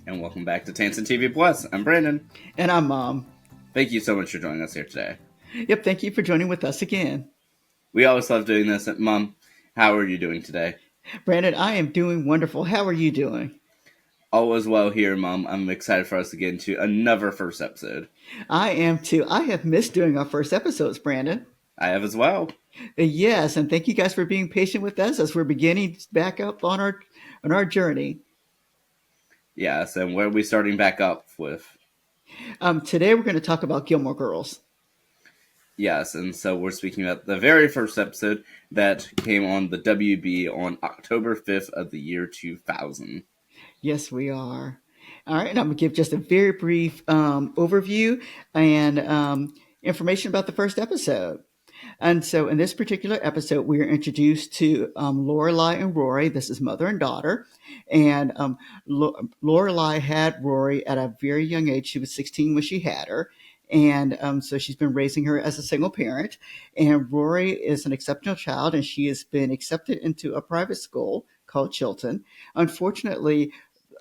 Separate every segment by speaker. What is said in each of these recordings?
Speaker 1: And welcome back to Tansson TV Plus. I'm Brandon.
Speaker 2: And I'm Mom.
Speaker 1: Thank you so much for joining us here today.
Speaker 2: Yep, thank you for joining with us again.
Speaker 1: We always love doing this. Mom, how are you doing today?
Speaker 2: Brandon, I am doing wonderful. How are you doing?
Speaker 1: All is well here, Mom. I'm excited for us to get into another first episode.
Speaker 2: I am too. I have missed doing our first episodes, Brandon.
Speaker 1: I have as well.
Speaker 2: Yes, and thank you guys for being patient with us as we're beginning back up on our journey.
Speaker 1: Yes, and where are we starting back up with?
Speaker 2: Today we're going to talk about Gilmore Girls.
Speaker 1: Yes, and so we're speaking about the very first episode that came on the WB on October 5th of the year 2000.
Speaker 2: Yes, we are. All right, and I'm going to give just a very brief overview and information about the first episode. And so, in this particular episode, we are introduced to Lorelai and Rory. This is mother and daughter, and Lorelai had Rory at a very young age. She was 16 when she had her, and so she's been raising her as a single parent. And Rory is an exceptional child, and she has been accepted into a private school called Chilton. Unfortunately,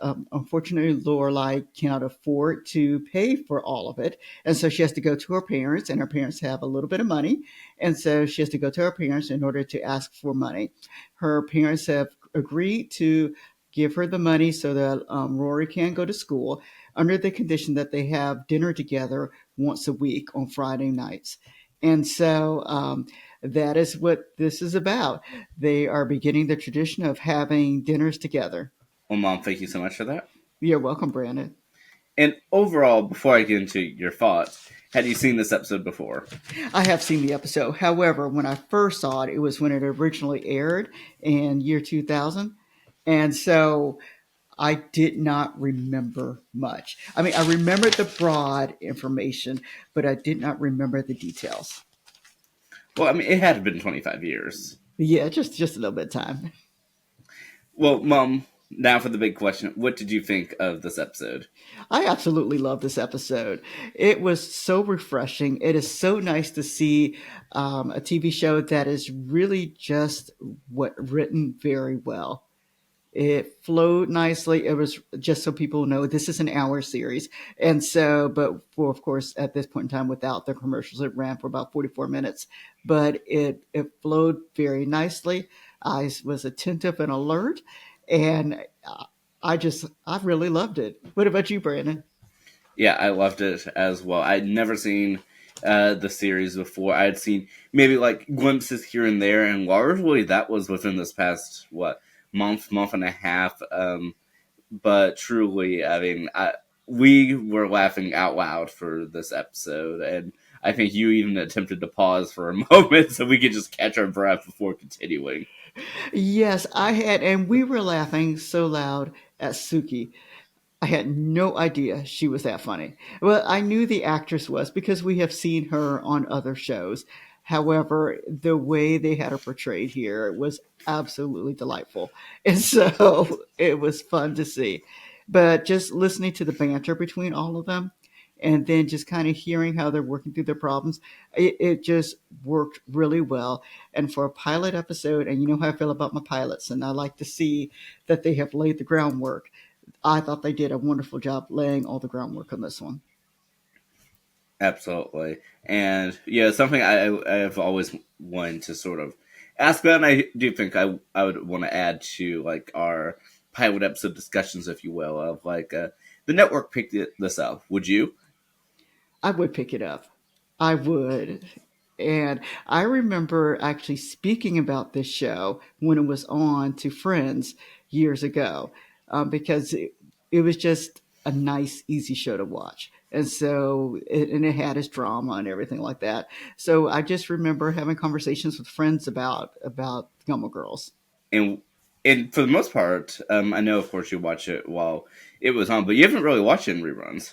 Speaker 2: Lorelai cannot afford to pay for all of it, and so she has to go to her parents. And her parents have a little bit of money, and so she has to go to her parents in order to ask for money. Her parents have agreed to give her the money so that Rory can go to school under the condition that they have dinner together once a week on Friday nights. And so that is what this is about. They are beginning the tradition of having dinners together.
Speaker 1: Well, Mom, thank you so much for that.
Speaker 2: You're welcome, Brandon.
Speaker 1: And overall, before I get into your thoughts, had you seen this episode before?
Speaker 2: I have seen the episode. However, when I first saw it, it was when it originally aired in year 2000. And so I did not remember much. I mean, I remembered the broad information, but I did not remember the details.
Speaker 1: Well, I mean, it had been 25 years.
Speaker 2: Yeah, just a little bit of time.
Speaker 1: Well, Mom, now for the big question. What did you think of this episode?
Speaker 2: I absolutely love this episode. It was so refreshing. It is so nice to see a TV show that is really just what written very well. It flowed nicely. It was just so people know this is an hour series. And so, but for, of course, at this point in time, without the commercials, it ran for about 44 minutes, but it flowed very nicely. I was attentive and alert, and I really loved it. What about you, Brandon?
Speaker 1: Yeah, I loved it as well. I'd never seen the series before. I had seen maybe like glimpses here and there, and largely that was within this past month and a half. But truly, I mean, we were laughing out loud for this episode, and I think you even attempted to pause for a moment so we could just catch our breath before continuing.
Speaker 2: Yes, I had, and we were laughing so loud at Suki. I had no idea she was that funny. Well, I knew the actress was because we have seen her on other shows. However, the way they had her portrayed here was absolutely delightful. And so it was fun to see. But just listening to the banter between all of them and then just kind of hearing how they're working through their problems, it just worked really well. And for a pilot episode, and you know how I feel about my pilots, and I like to see that they have laid the groundwork. I thought they did a wonderful job laying all the groundwork on this one.
Speaker 1: Absolutely. And yeah, something I have always wanted to sort of ask about, and I do think I would want to add to like our pilot episode discussions, if you will, of like the network picked this up. Would you?
Speaker 2: I would pick it up. I would. And I remember actually speaking about this show when it was on to friends years ago because it was just a nice, easy show to watch. And so, and it had its drama and everything like that. So I just remember having conversations with friends about Gilmore Girls.
Speaker 1: And and for the most part, I know of course you watch it while it was on, but you haven't really watched it in reruns.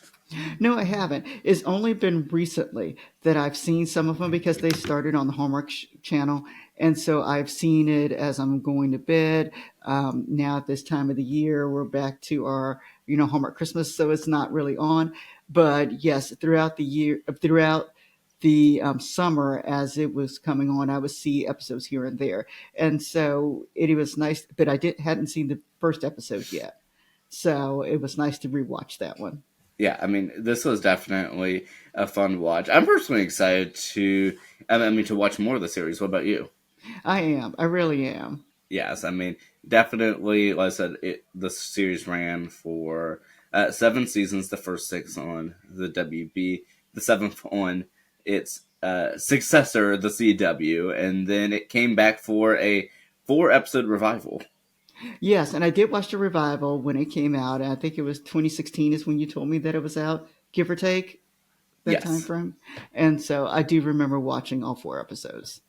Speaker 2: No, I haven't. It's only been recently that I've seen some of them because they started on the Hallmark channel. And so I've seen it as I'm going to bed. Now at this time of the year, we're back to our, Hallmark Christmas. So it's not really on. But yes, throughout the year, throughout the summer as it was coming on, I would see episodes here and there. And so it was nice, but hadn't seen the first episode yet. So it was nice to rewatch that one.
Speaker 1: Yeah, I mean, this was definitely a fun watch. I'm personally excited to, I mean, to watch more of the series. What about you?
Speaker 2: I am. I really am.
Speaker 1: Yes, I mean, definitely. Like I said, the series ran for 7 seasons. The first six on the WB, the seventh on its successor, the CW, and then it came back for a 4 episode revival.
Speaker 2: Yes, and I did watch the revival when it came out. I think it was 2016 is when you told me that it was out, give or take that time
Speaker 1: Yes,
Speaker 2: frame. And so I do remember watching all 4 episodes.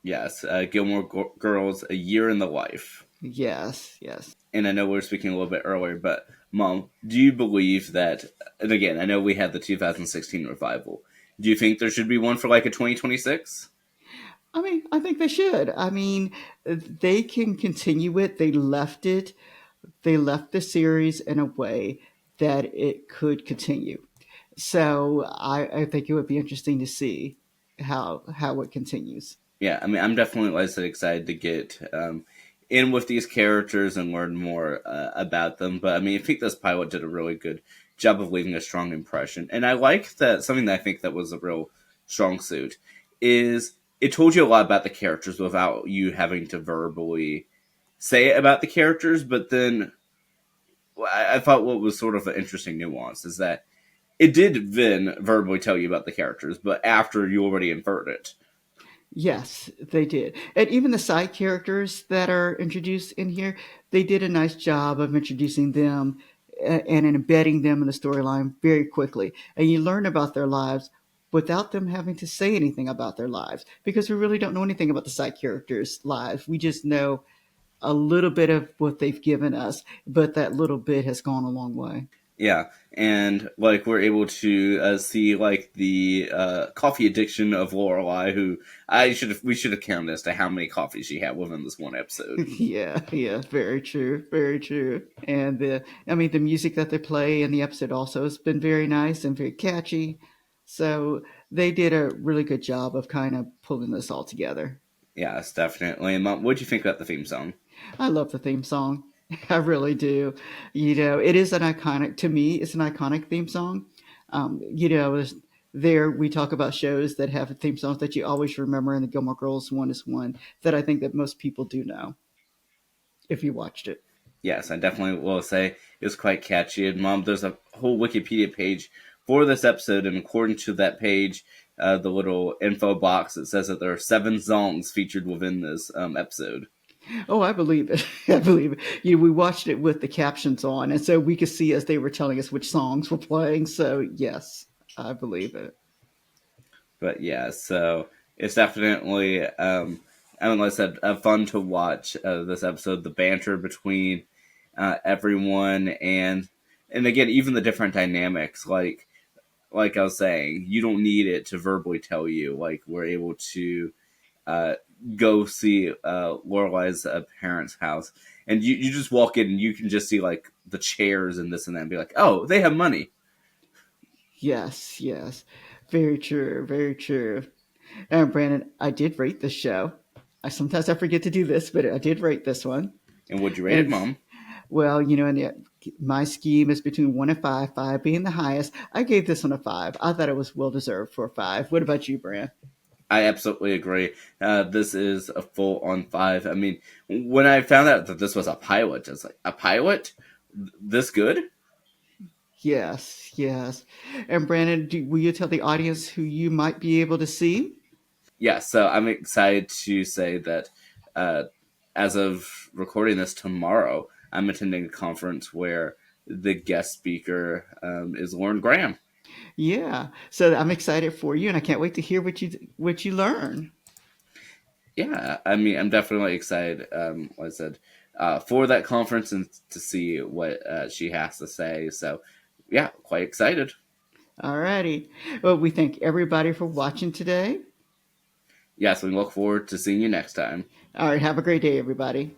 Speaker 1: yes. Gilmore Girls, A Year in the Life.
Speaker 2: Yes, yes.
Speaker 1: And I know we were speaking a little bit earlier, but Mom, do you believe that? And again, I know we had the 2016 revival. Do you think there should be one for like a 2026?
Speaker 2: I mean, I think they should. I mean, they can continue it. They left the series in a way that it could continue. So I think it would be interesting to see how it continues.
Speaker 1: Yeah, I mean, I'm definitely, like I said, excited to get in with these characters and learn more about them. But I mean, I think this pilot did a really good job of leaving a strong impression. And I like that something that I think that was a real strong suit is it told you a lot about the characters without you having to verbally say it about the characters. But then I thought what was sort of an interesting nuance is that it did then verbally tell you about the characters, but after you already inferred it.
Speaker 2: Yes, they did. And even the side characters that are introduced in here, they did a nice job of introducing them and embedding them in the storyline very quickly. And you learn about their lives without them having to say anything about their lives because we really don't know anything about the side characters' lives. We just know a little bit of what they've given us, but that little bit has gone a long way.
Speaker 1: Yeah, and like we're able to see like the coffee addiction of Lorelai, who we should have counted as to how many coffees she had within this one episode.
Speaker 2: Yeah, yeah, very true, very true. And I mean, the music that they play in the episode also has been very nice and very catchy. So they did a really good job of kind of pulling this all together.
Speaker 1: Yes, definitely. And Mom, what do you think about the theme song?
Speaker 2: I love the theme song. I really do. You know, it is an iconic, to me, it's an iconic theme song. You know, there we talk about shows that have theme songs that you always remember, and the Gilmore Girls one is one that I think that most people do know if you watched it.
Speaker 1: Yes, I definitely will say it was quite catchy. And Mom, there's a whole Wikipedia page for this episode, and according to that page, the little info box, it says that there are 7 songs featured within this episode.
Speaker 2: Oh, I believe it. I believe it. You know, we watched it with the captions on, and so we could see as they were telling us which songs were playing. So, yes, I believe it.
Speaker 1: But yeah, so it's definitely, I mean, like I said, fun to watch this episode. The banter between everyone, and again, even the different dynamics. Like I was saying, you don't need it to verbally tell you. Like we're able to uh, go see Lorelai's parents' house, and you just walk in and you can just see like the chairs and this and that, and be like, oh, they have money.
Speaker 2: Yes, yes. Very true. Very true. And Brandon, I did rate this show. I forget to do this, but I did rate this one.
Speaker 1: And would you rate it,
Speaker 2: And
Speaker 1: Mom?
Speaker 2: well, you know, my scheme is between 1 and 5, 5 being the highest. I gave this one a 5. I thought it was well deserved for a 5. What about you, Brand?
Speaker 1: I absolutely agree. This is a full on 5. I mean, when I found out that this was a pilot, I was like, a pilot? This good?
Speaker 2: Yes, yes. And Brandon, will you tell the audience who you might be able to see?
Speaker 1: Yeah, so I'm excited to say that uh, as of recording this tomorrow, I'm attending a conference where the guest speaker is Lauren Graham.
Speaker 2: Yeah. So I'm excited for you, and I can't wait to hear what you learn.
Speaker 1: Yeah, I mean, I'm definitely excited, like I said, for that conference and to see what she has to say. So, yeah, quite excited.
Speaker 2: Alrighty. Well, we thank everybody for watching today.
Speaker 1: Yes, we look forward to seeing you next time.
Speaker 2: All right. Have a great day, everybody.